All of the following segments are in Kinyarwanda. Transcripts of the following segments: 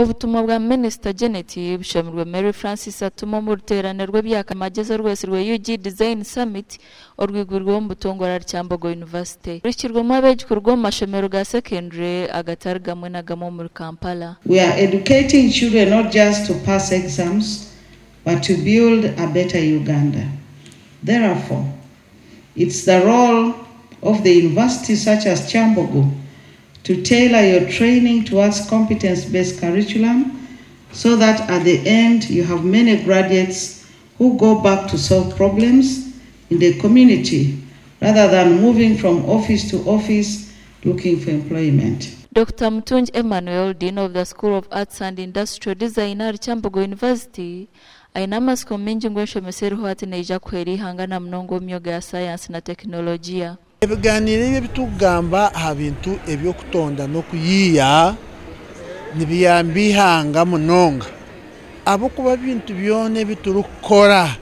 ubutumwa bwa Minister Janet bushamirwe Mary Francis atuma mu ruterane rw'ebyaka magezo rwese rwe UG Design Summit orwigurwa mu butongora Kyambogo University rikirwamo abegikurwa mu mashomero ga secondary agatargamwe nagamo muri Kampala. We are educating children not just to pass exams but to build a better Uganda. Therefore, it's the role of the universities such as Kyambogo to tailor your training towards competence-based curriculum so that at the end you have many graduates who go back to solve problems in the community rather than moving from office to office looking for employment. Dr. Mutunji Emmanuel, Dean of the School of Arts and Industrial Design at Kyambogo University, aina masiko mengi ngweshomeseriho ati neija kweri hangana mnongo myoga ya science na teknolojia. Ebiganiro bitugamba habintu ebyo kutonda no kuyiya nibiyambihanga munonga abo kuba bintu byone biturukora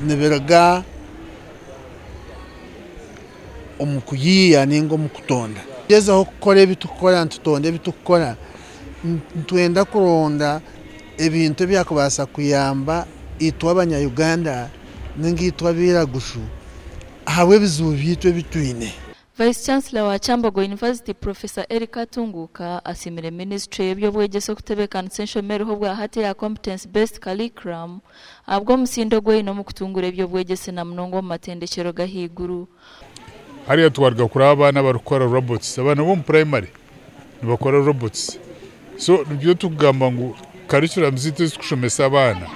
nibiraga omukuyiya ningo mukutonda yezaho kukora ebitukora ntutonde bitukora ntwenda kuronda ebintu byakubasa kuyamba itwa abanya-Uganda ningitwa biragushu hawe bizubitwe bitwine. Vice Chancellor wa Kyambogo University Professor Erika Tunguka asimire Ministry y'ebyobwegeso kutebeka nsenshomereho bwa hati ya competence based curriculum abwo musindo gwe no mukutungura ebyobwegese na mnongo mu matendekero gahiguru. Hariya twarga kuri abana barukora robots abana bo mu primary nibakora robots so nibyo tugamba ngo curriculum ziteze kushomesa abana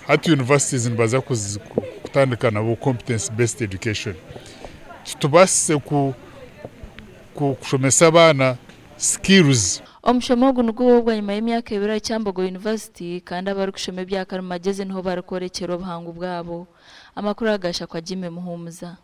hati universities nibaza kutandikana bo competence based education tubase kushomesa abana skills. Omushomogo nugo bwa nyuma y'imyaka 2 Kyambogo University kandi abari kushome byaka mageze niho barikorekero buhangu bwabo. Amakuru agasha kwa Jimmy Muhumuza.